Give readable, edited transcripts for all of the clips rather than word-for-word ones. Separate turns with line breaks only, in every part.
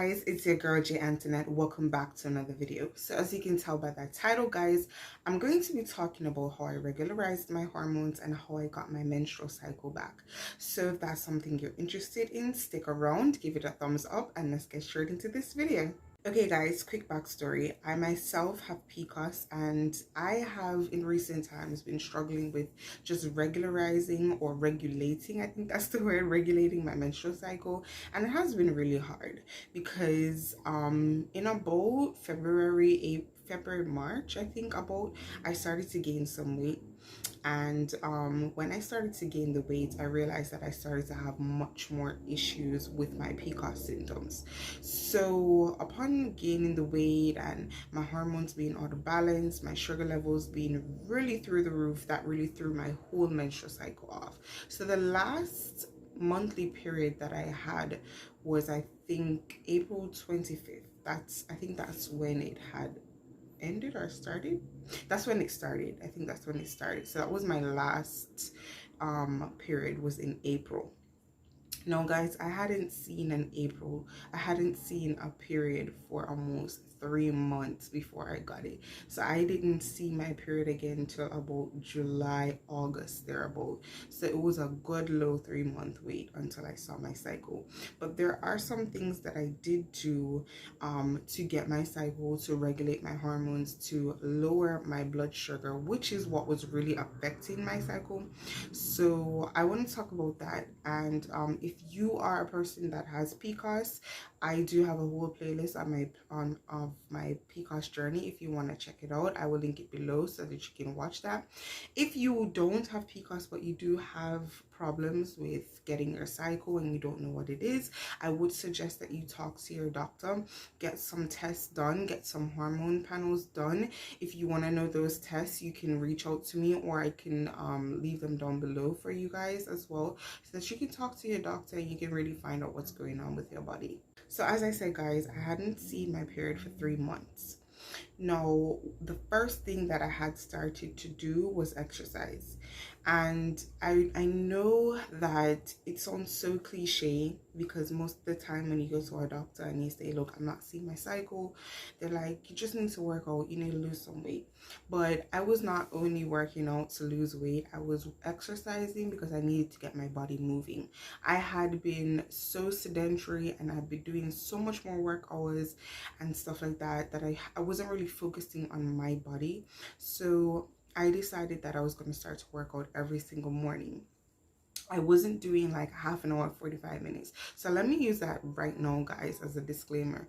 Guys, it's your girl J Antoinette. Welcome back to another video. So as you can tell by that title, guys, I'm going to be talking about how I regularized my hormones and how I got my menstrual cycle back. So if that's something you're interested in, stick around, give it a thumbs up, and let's get straight into this video. Okay guys, quick backstory. I myself have PCOS and I have in recent times been struggling with just regularizing or regulating, I think that's the word, regulating my menstrual cycle, and it has been really hard because in about February, March, I think about, I started to gain some weight. And when I started to gain the weight, I realized that I started to have much more issues with my PCOS symptoms. So upon gaining the weight and my hormones being out of balance, my sugar levels being really through the roof, that really threw my whole menstrual cycle off. So the last monthly period that I had was, I think, April 25th. I think that's when it had ended or started. That's when it started. I think that's when it started. So that was my last period, was in April. Now guys, I hadn't seen a period for almost 3 months before I got it. So I didn't see my period again until about July, August, thereabout. So it was a good low 3-month wait until I saw my cycle. But there are some things that I did do to get my cycle, to regulate my hormones, to lower my blood sugar, which is what was really affecting my cycle. So I want to talk about that. And if you are a person that has PCOS, I do have a whole playlist of my PCOS journey. If you want to check it out, I will link it below so that you can watch that. If you don't have PCOS but you do have problems with getting your cycle and you don't know what it is, I would suggest that you talk to your doctor, get some tests done, get some hormone panels done. If you want to know those tests, you can reach out to me, or I can leave them down below for you guys as well, so that you can talk to your doctor and you can really find out what's going on with your body. So as I said guys, I hadn't seen my period for 3 months. Now, the first thing that I had started to do was exercise. And I know that it sounds so cliche, because most of the time when you go to a doctor and you say, look, I'm not seeing my cycle, they're like, you just need to work out, you need to lose some weight. But I was not only working out to lose weight, I was exercising because I needed to get my body moving. I had been so sedentary and I'd been doing so much more work hours and stuff like that, that I wasn't really focusing on my body. So I decided that I was going to start to work out every single morning. I wasn't doing like half an hour, 45 minutes. So let me use that right now, guys, as a disclaimer.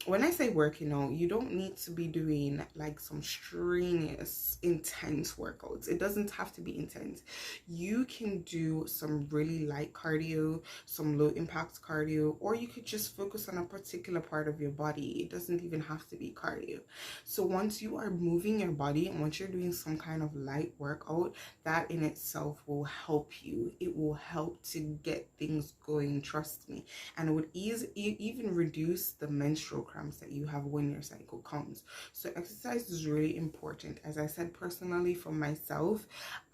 When I say working out, you don't need to be doing like some strenuous, intense workouts. It doesn't have to be intense. You can do some really light cardio, some low impact cardio, or you could just focus on a particular part of your body. It doesn't even have to be cardio. So once you are moving your body and once you're doing some kind of light workout, that in itself will help you. It will help to get things going, trust me. And it would even reduce the menstrual cramps that you have when your cycle comes. So exercise is really important. As I said, personally for myself,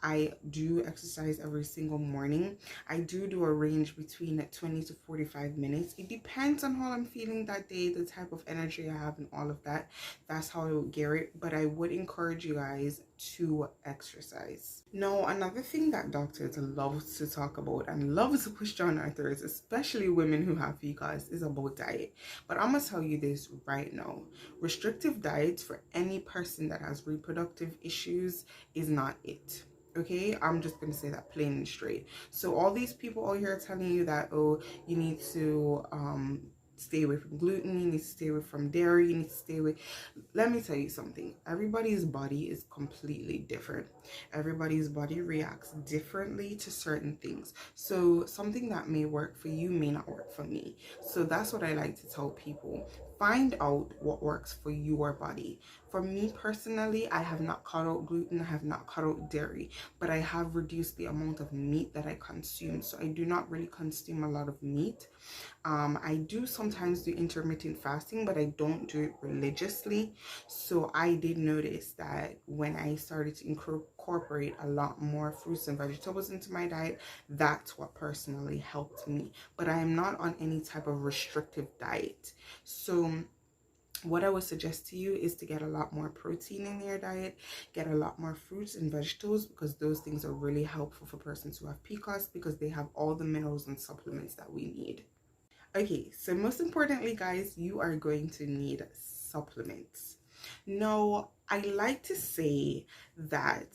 I do exercise every single morning. I do a range between 20 to 45 minutes. It depends on how I'm feeling that day, the type of energy I have and all of that. That's how I would gear it. But I would encourage you guys to exercise. Now, another thing that doctors love to talk about and love to push down our throats, especially women who have PCOS, is about diet. But I'm gonna tell you this right now: restrictive diets for any person that has reproductive issues is not it. Okay, I'm just gonna say that plain and straight. So all these people out here telling you that, oh, you need to stay away from gluten, you need to stay away from dairy, you need to stay away. Let me tell you something. Everybody's body is completely different. Everybody's body reacts differently to certain things. So something that may work for you may not work for me. So that's what I like to tell people. Find out what works for your body. For me personally, I have not cut out gluten, I have not cut out dairy, but I have reduced the amount of meat that I consume. So I do not really consume a lot of meat. I do sometimes sometimes do intermittent fasting, but I don't do it religiously. So I did notice that when I started to incorporate a lot more fruits and vegetables into my diet, that's what personally helped me. But I am not on any type of restrictive diet. So what I would suggest to you is to get a lot more protein in your diet, get a lot more fruits and vegetables, because those things are really helpful for persons who have PCOS, because they have all the minerals and supplements that we need. Okay, so most importantly, guys, you are going to need supplements. Now, I like to say that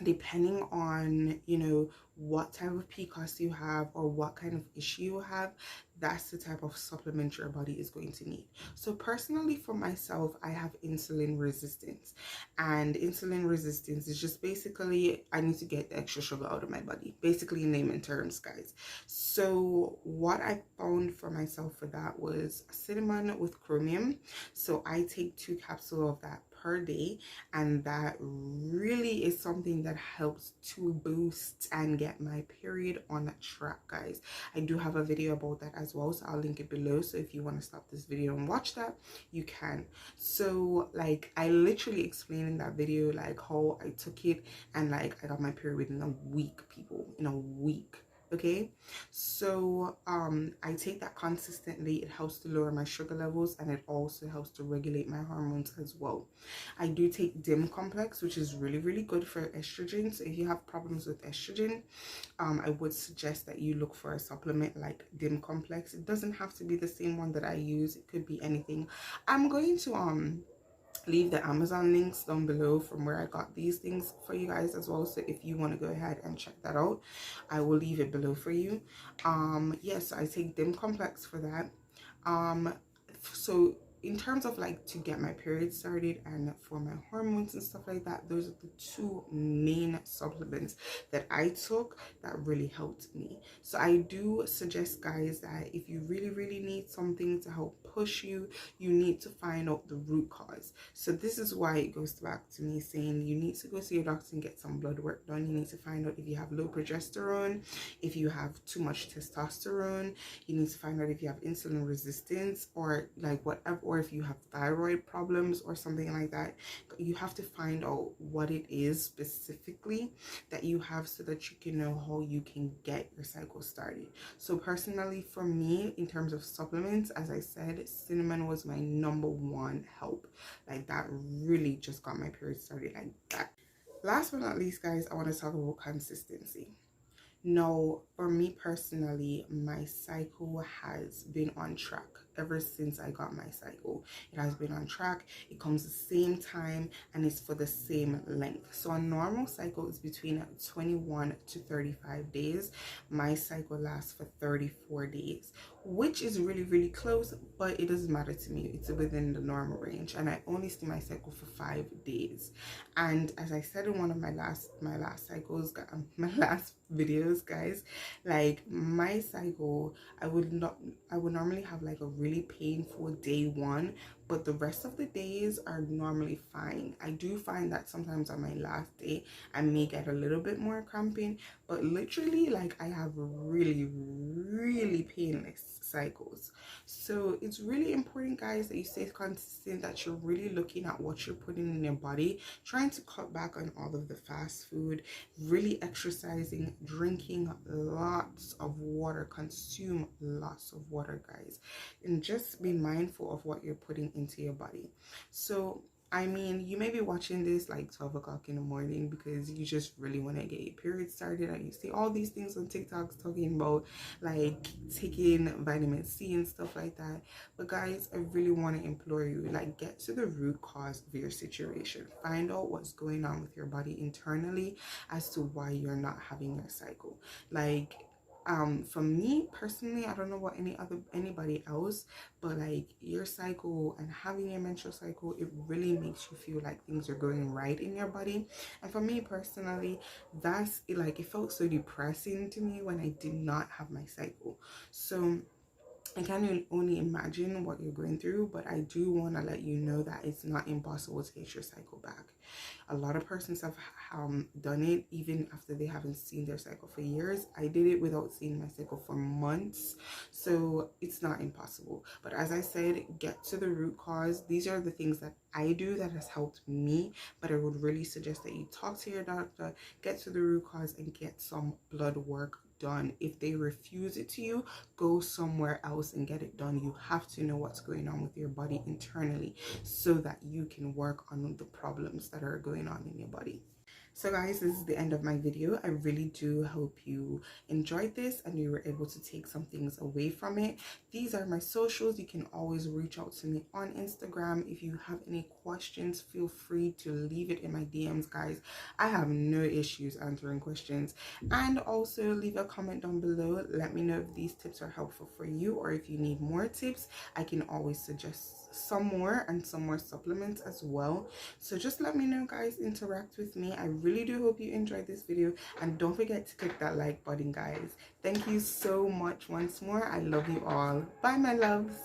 depending on, you know, what type of PCOS you have or what kind of issue you have, that's the type of supplement your body is going to need. So personally, for myself, I have insulin resistance, and insulin resistance is just basically I need to get the extra sugar out of my body, basically in layman terms, guys. So what I found for myself for that was cinnamon with chromium. So I take 2 capsules of that per day, and that really is something that helps to boost and get my period on track, guys. I do have a video about that as well, so I'll link it below. So if you want to stop this video and watch that, you can. So like I literally explained in that video like how I took it, and like I got my period within a week, people, in a week. Okay, so I take that consistently. It helps to lower my sugar levels, and it also helps to regulate my hormones as well. I do take DIM complex, which is really good for estrogen. So if you have problems with estrogen, I would suggest that you look for a supplement like DIM complex. It doesn't have to be the same one that I use. It could be anything. I'm going to leave the Amazon links down below from where I got these things for you guys as well. So if you want to go ahead and check that out, I will leave it below for you. Yes, I take DIM complex for that. So in terms of like to get my period started and for my hormones and stuff like that, those are the 2 main supplements that I took that really helped me. So I do suggest, guys, that if you really need something to help push you, you need to find out the root cause. So this is why it goes back to me saying you need to go see your doctor and get some blood work done. You need to find out if you have low progesterone, if you have too much testosterone. You need to find out if you have insulin resistance, or like whatever, or if you have thyroid problems or something like that. You have to find out what it is specifically that you have, so that you can know how you can get your cycle started. So personally, for me, in terms of supplements, as I said, cinnamon was my #1 help. Like that really just got my period started like that. Last but not least, guys, I want to talk about consistency. No, for me personally, my cycle has been on track ever since I got my cycle. It has been on track. It comes the same time, and it's for the same length. So a normal cycle is between 21 to 35 days. My cycle lasts for 34 days, which is really close, but it doesn't matter to me. It's within the normal range, and I only see my cycle for 5 days. And as I said in one of my last cycles, my last videos, guys, like my cycle, I would normally have like a really painful day 1, but the rest of the days are normally fine. I do find that sometimes on my last day I may get a little bit more cramping, but literally like I have really painless cycles. So it's really important, guys, that you stay consistent, that you're really looking at what you're putting in your body, trying to cut back on all of the fast food, really exercising, drinking lots of water, consume lots of water, guys, and just be mindful of what you're putting into your body. So I mean, you may be watching this like 12 o'clock in the morning because you just really want to get your period started, and you see all these things on TikTok talking about like taking vitamin C and stuff like that. But guys, I really want to implore you, like, get to the root cause of your situation. Find out what's going on with your body internally as to why you're not having your cycle. Like, for me personally, I don't know what anybody else, but like your cycle and having your menstrual cycle, it really makes you feel like things are going right in your body. And for me personally, that's like, it felt so depressing to me when I did not have my cycle. So I can only imagine what you're going through, but I do want to let you know that it's not impossible to get your cycle back. A lot of persons have done it even after they haven't seen their cycle for years. I did it without seeing my cycle for months, so it's not impossible. But as I said, get to the root cause. These are the things that I do that has helped me, but I would really suggest that you talk to your doctor, get to the root cause, and get some blood work done. If they refuse it to you, go somewhere else and get it done. You have to know what's going on with your body internally so that you can work on the problems that are going on in your body. So guys, this is the end of my video. I really do hope you enjoyed this and you were able to take some things away from it. These are my socials. You can always reach out to me on Instagram. If you have any questions, feel free to leave it in my DMs, guys. I have no issues answering questions. And also leave a comment down below. Let me know if these tips are helpful for you, or if you need more tips. I can always suggest some more and some more supplements as well. So just let me know, guys. Interact with me. I really do hope you enjoyed this video, and don't forget to click that like button, guys. Thank you so much once more. I love you all. Bye, my loves.